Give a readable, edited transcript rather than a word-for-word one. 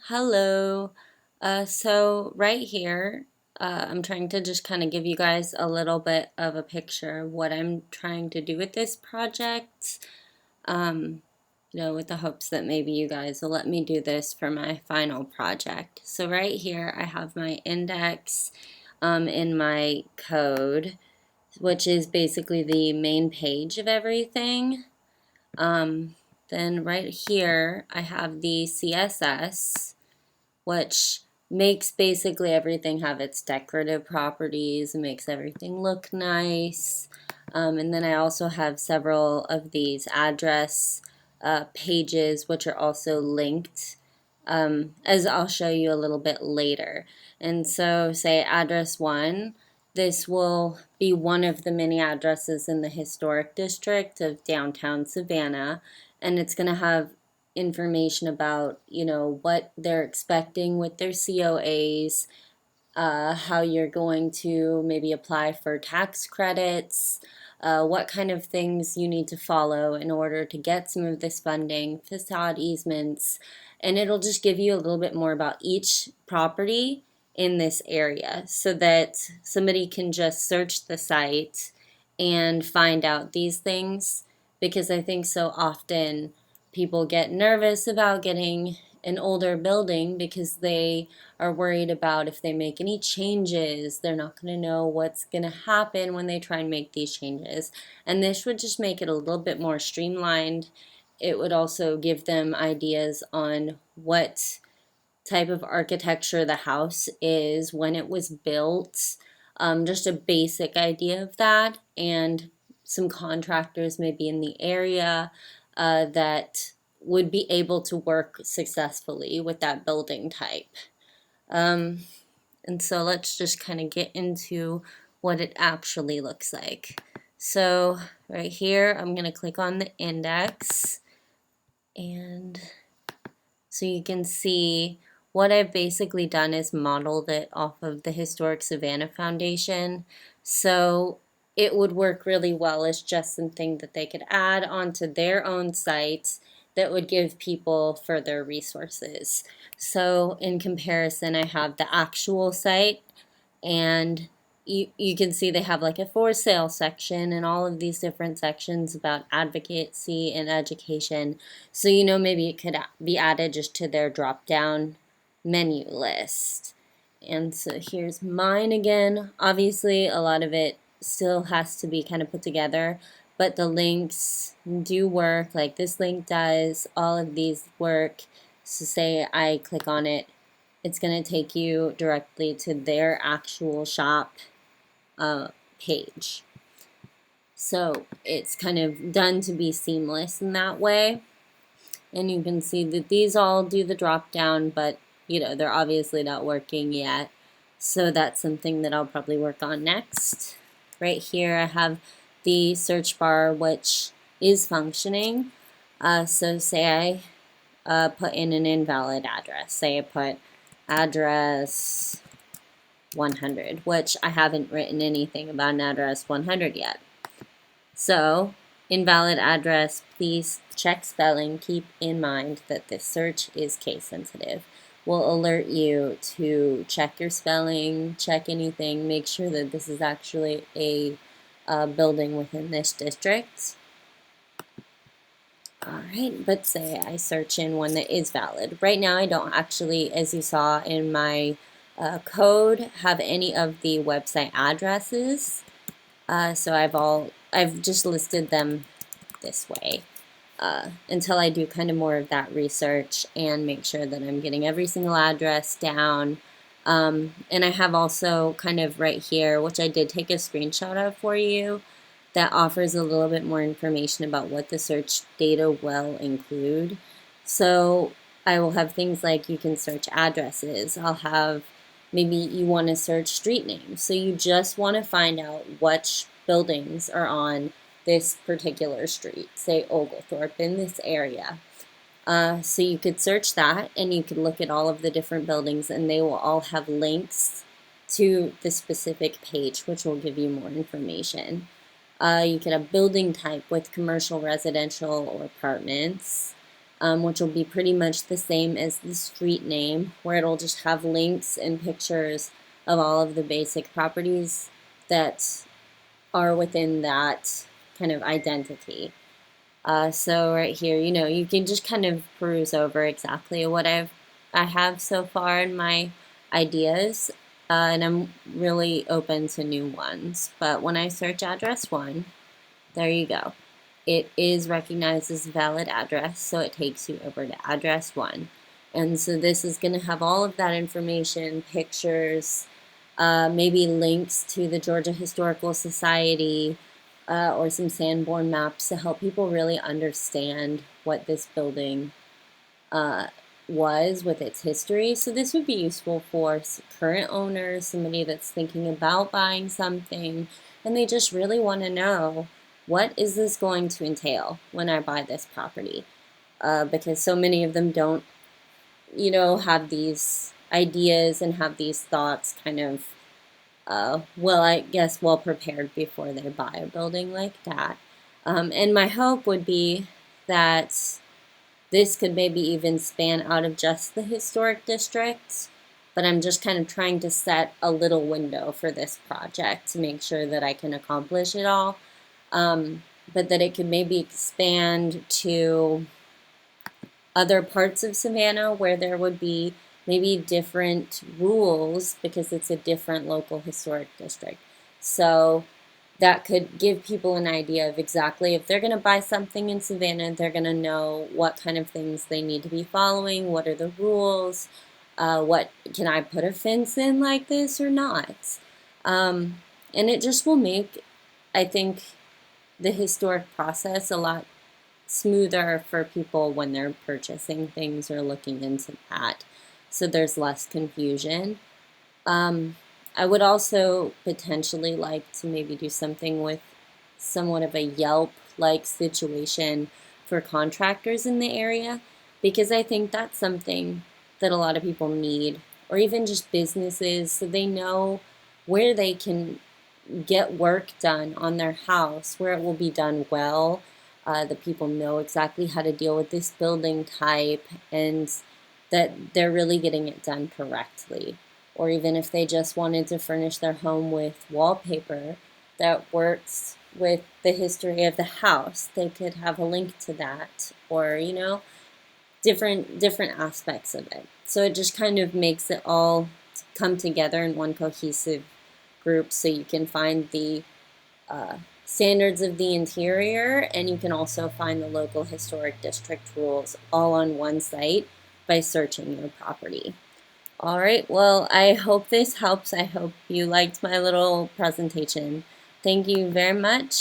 Hello. So right here, I'm trying to just kind of give you guys a little bit of a picture of what I'm trying to do with this project. Um, with the hopes that maybe you guys will let me do this for my final project. So right here, I have my index in my code, which is basically the main page of everything. Um, then right here, I have the CSS, which makes basically everything have its decorative properties and makes everything look nice. And then I also have several of these address pages, which are also linked, as I'll show you a little bit later. And so, say address 1, this will be one of the many addresses in the historic district of downtown Savannah, and it's going to have information about, what they're expecting with their COAs, how you're going to maybe apply for tax credits, what kind of things you need to follow in order to get some of this funding, facade easements, and it'll just give you a little bit more about each property in this area so that somebody can just search the site and find out these things, because I think so often people get nervous about getting an older building because they are worried about if they make any changes, they're not going to know what's going to happen when they try and make these changes. And this would just make it a little bit more streamlined. It would also give them ideas on what type of architecture the house is when it was built, just a basic idea of that, and some contractors maybe in the area that would be able to work successfully with that building type. Um, and so let's just kind of get into what it actually looks like. So right here, I'm going to click on the index, and so you can see what I've basically done is modeled it off of the Historic Savannah Foundation. So it would work really well as just something that they could add onto their own site that would give people further resources. So in comparison, I have the actual site, and you can see they have like a for sale section and all of these different sections about advocacy and education. So, maybe it could be added just to their drop down menu list. And so here's mine again. Obviously, a lot of it still has to be kind of put together, but the links do work. Like this link does, all of these work. So, say I click on it, it's going to take you directly to their actual shop page. So it's kind of done to be seamless in that way. And you can see that these all do the drop down, but they're obviously not working yet. So that's something that I'll probably work on next. Right here I have the search bar, which is functioning. So say I put in an invalid address. Say I put address 100, which I haven't written anything about an address 100 yet. So, invalid address, please check spelling. Keep in mind that this search is case sensitive. We'll alert you to check your spelling, check anything, make sure that this is actually a building within this district. Alright, but say I search in one that is valid. Right now I don't actually, as you saw in my code, have any of the website addresses. So I've just listed them this way until I do kind of more of that research and make sure that I'm getting every single address down. And I have also kind of right here, which I did take a screenshot of for you, that offers a little bit more information about what the search data will include. So I will have things like you can search addresses. I'll have maybe you want to search street names. So you just want to find out which buildings are on this particular street, say Oglethorpe in this area. So you could search that and you could look at all of the different buildings, and they will all have links to the specific page, which will give you more information. You could have building type with commercial, residential, or apartments. which will be pretty much the same as the street name, where it'll just have links and pictures of all of the basic properties that are within that kind of identity. So right here, you can just kind of peruse over exactly what I have so far in my ideas, and I'm really open to new ones. But when I search address 1, there you go. It is recognized as a valid address, so it takes you over to address 1. And so this is going to have all of that information, pictures, maybe links to the Georgia Historical Society, or some Sanborn maps to help people really understand what this building was with its history. So this would be useful for current owners, somebody that's thinking about buying something, and they just really want to know, what is this going to entail when I buy this property? Because so many of them don't, have these ideas and have these thoughts kind of, I guess, well prepared before they buy a building like that. And my hope would be that this could maybe even span out of just the historic districts, but I'm just kind of trying to set a little window for this project to make sure that I can accomplish it all, but that it could maybe expand to other parts of Savannah where there would be maybe different rules because it's a different local historic district. So that could give people an idea of exactly, if they're going to buy something in Savannah, they're going to know what kind of things they need to be following, what are the rules, what can I put a fence in like this or not. And it just will make, I think, the historic process a lot smoother for people when they're purchasing things or looking into that, so there's less confusion. I would also potentially like to maybe do something with somewhat of a Yelp-like situation for contractors in the area, because I think that's something that a lot of people need, or even just businesses, so they know where they can get work done on their house, where it will be done well. The people know exactly how to deal with this building type, and that they're really getting it done correctly. Or even if they just wanted to furnish their home with wallpaper that works with the history of the house, they could have a link to that, or different aspects of it. So it just kind of makes it all come together in one cohesive group, so you can find the standards of the interior, and you can also find the local historic district rules all on one site by searching your property. All right, well, I hope this helps. I hope you liked my little presentation. Thank you very much.